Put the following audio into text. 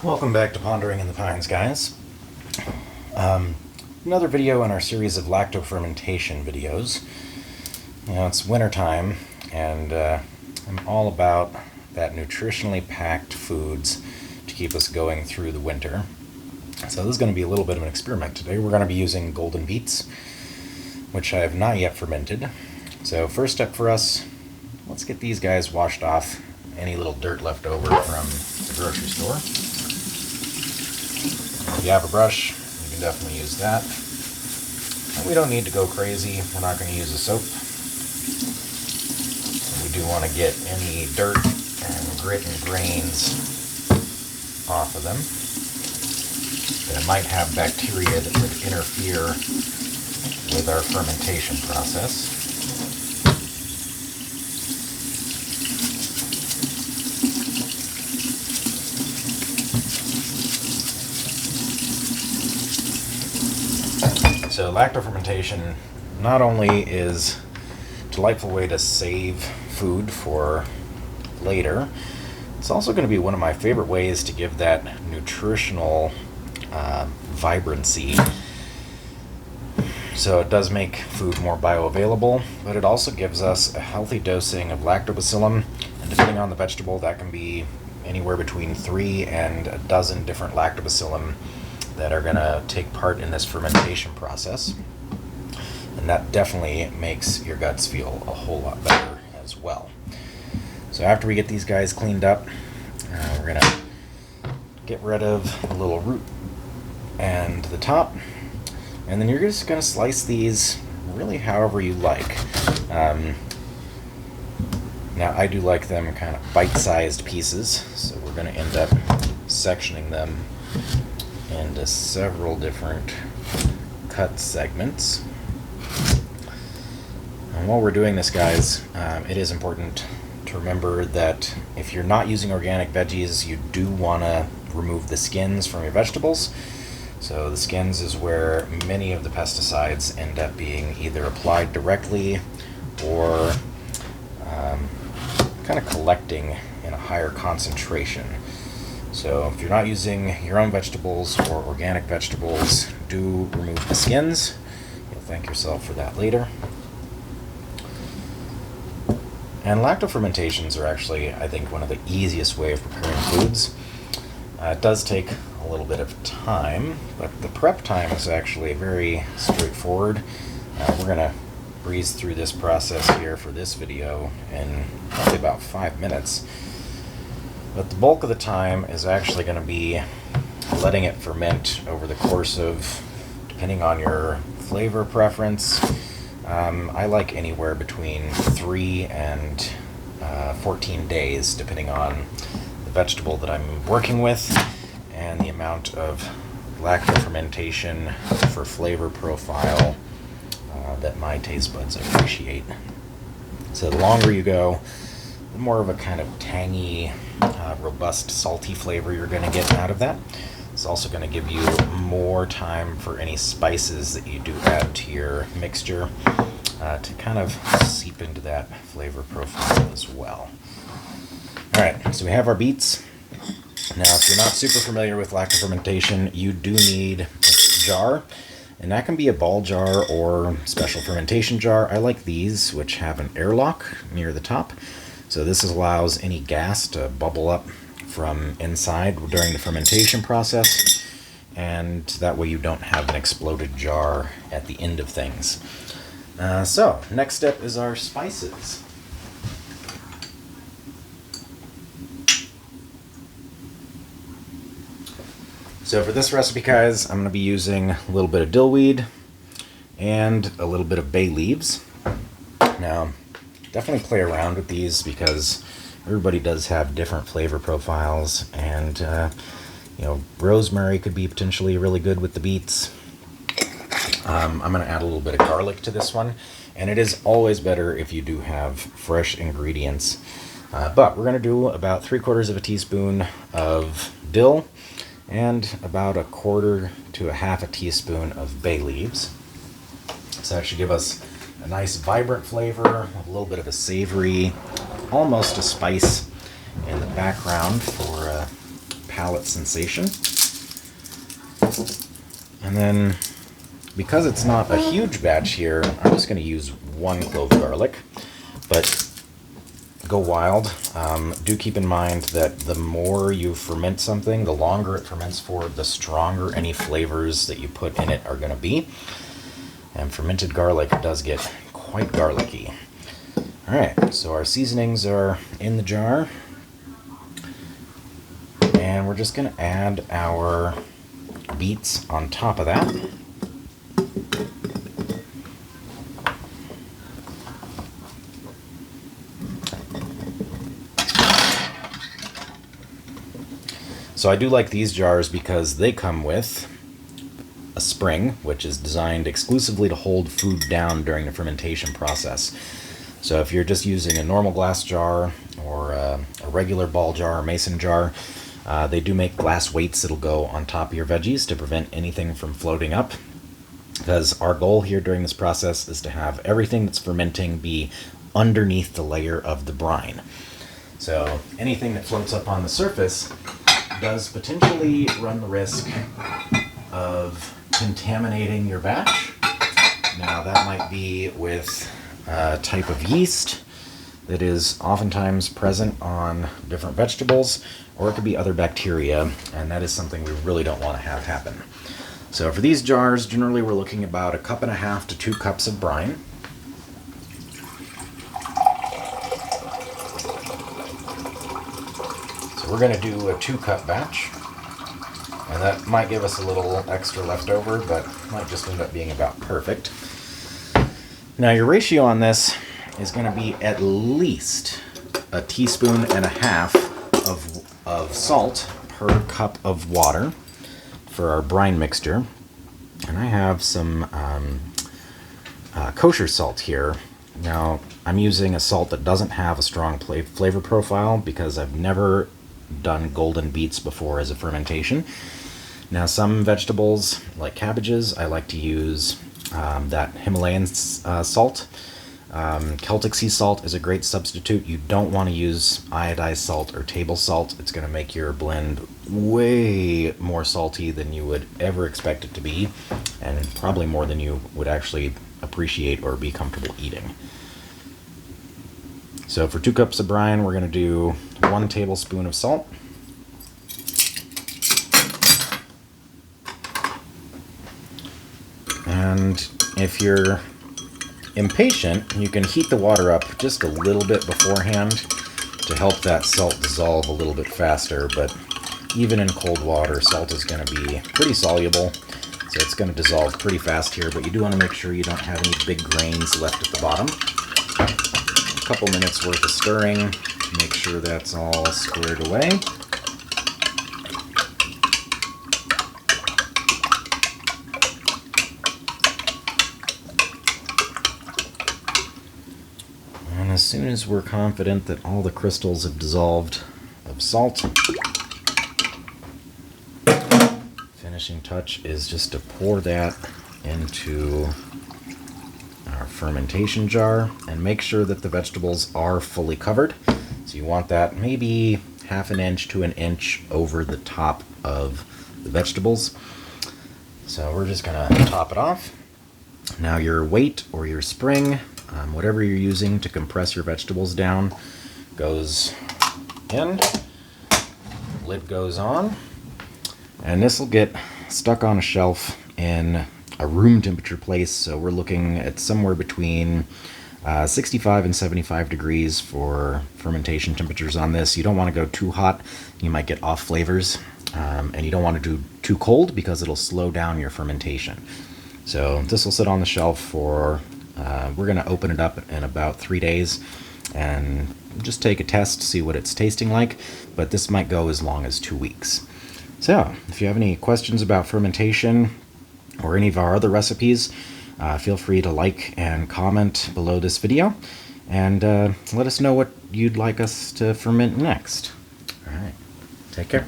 Welcome back to Pondering in the Pines, guys. Another video in our series of lacto-fermentation videos. You know, it's wintertime, and I'm all about that nutritionally packed foods to keep us going through the winter. So this is going to be a little bit of an experiment today. We're going to be using golden beets, which I have not yet fermented. So first step for us, let's get these guys washed off any little dirt left over from the grocery store. If you have a brush, you can definitely use that. And we don't need to go crazy. We're not going to use a soap. We do want to get any dirt and grit and grains off of them. That might have bacteria that would interfere with our fermentation process. So lacto-fermentation not only is a delightful way to save food for later, it's also going to be one of my favorite ways to give that nutritional vibrancy. So it does make food more bioavailable, but it also gives us a healthy dosing of lactobacillum, and depending on the vegetable, that can be anywhere between 3 and a dozen different lactobacillum that are going to take part in this fermentation process. And that definitely makes your guts feel a whole lot better as well. So after we get these guys cleaned up, we're going to get rid of the little root and the top. And then you're just going to slice these really however you like. Now I do like them kind of bite-sized pieces, so we're going to end up sectioning them into several different cut segments. And while we're doing this, guys, it is important to remember that if you're not using organic veggies, you do want to remove the skins from your vegetables. So the skins is where many of the pesticides end up being either applied directly or kind of collecting in a higher concentration. So if you're not using your own vegetables or organic vegetables, do remove the skins. You'll thank yourself for that later. And lacto-fermentations are actually, I think, one of the easiest way of preparing foods. It does take a little bit of time, but the prep time is actually very straightforward. We're going to breeze through this process here for this video in probably about 5 minutes. But the bulk of the time is actually going to be letting it ferment over the course of, depending on your flavor preference, I like anywhere between 3 and 14 days, depending on the vegetable that I'm working with and the amount of lacto-fermentation for flavor profile that my taste buds appreciate. So the longer you go, the more of a kind of tangy, robust, salty flavor you're going to get out of that. It's also going to give you more time for any spices that you do add to your mixture to kind of seep into that flavor profile as well. Alright, so we have our beets. Now, if you're not super familiar with lacto-fermentation, you do need a jar, and that can be a ball jar or special fermentation jar. I like these, which have an airlock near the top. So this allows any gas to bubble up from inside during the fermentation process, and that way you don't have an exploded jar at the end of things. So next step is our spices. So for this recipe, guys, I'm going to be using a little bit of dillweed and a little bit of bay leaves. Now, definitely play around with these because everybody does have different flavor profiles, and rosemary could be potentially really good with the beets. I'm going to add a little bit of garlic to this one, and it is always better if you do have fresh ingredients. But we're going to do about 3/4 of a teaspoon of dill and about 1/4 to 1/2 teaspoon of bay leaves. So that should give us a nice vibrant flavor, a little bit of a savory, almost a spice in the background for palate sensation. And then, because it's not a huge batch here, I'm just going to use 1 clove of garlic, but go wild. Do keep in mind that the more you ferment something, the longer it ferments for, the stronger any flavors that you put in it are going to be. And fermented garlic does get quite garlicky. Alright, so our seasonings are in the jar. And we're just going to add our beets on top of that. So I do like these jars because they come with a spring, which is designed exclusively to hold food down during the fermentation process. So if you're just using a normal glass jar or a regular ball jar or mason jar, they do make glass weights that'll go on top of your veggies to prevent anything from floating up. Because our goal here during this process is to have everything that's fermenting be underneath the layer of the brine. So anything that floats up on the surface does potentially run the risk of contaminating your batch. Now that might be with a type of yeast that is oftentimes present on different vegetables, or it could be other bacteria, and that is something we really don't want to have happen. So for these jars, generally we're looking about 1.5 cups to 2 cups of brine. So we're going to do a 2-cup batch, and that might give us a little extra left over, but might just end up being about perfect. Now your ratio on this is going to be at least 1.5 teaspoons of salt per cup of water for our brine mixture. And I have some kosher salt here. Now I'm using a salt that doesn't have a strong flavor profile because I've never done golden beets before as a fermentation. Now some vegetables like cabbages, I like to use that Himalayan salt. Celtic sea salt is a great substitute. You don't want to use iodized salt or table salt. It's going to make your blend way more salty than you would ever expect it to be, and probably more than you would actually appreciate or be comfortable eating. So for 2 cups of brine, we're going to do 1 tablespoon of salt. And if you're impatient, you can heat the water up just a little bit beforehand to help that salt dissolve a little bit faster, but even in cold water, salt is going to be pretty soluble, so it's going to dissolve pretty fast here, but you do want to make sure you don't have any big grains left at the bottom. A couple minutes worth of stirring to make sure that's all squared away. And as soon as we're confident that all the crystals have dissolved of salt, finishing touch is just to pour that into our fermentation jar and make sure that the vegetables are fully covered. So you want that maybe 1/2 inch to 1 inch over the top of the vegetables. So we're just going to top it off. Now your weight or your spring, whatever you're using to compress your vegetables down, goes in, lid goes on, and this will get stuck on a shelf in a room temperature place. So we're looking at somewhere between 65 and 75 degrees for fermentation temperatures on this. You don't want to go too hot, you might get off flavors, and you don't want to do too cold because it'll slow down your fermentation. So this will sit on the shelf for, we're going to open it up in about 3 days and just take a test to see what it's tasting like, but this might go as long as 2 weeks. So if you have any questions about fermentation or any of our other recipes, feel free to like and comment below this video, and let us know what you'd like us to ferment next. All right, take care.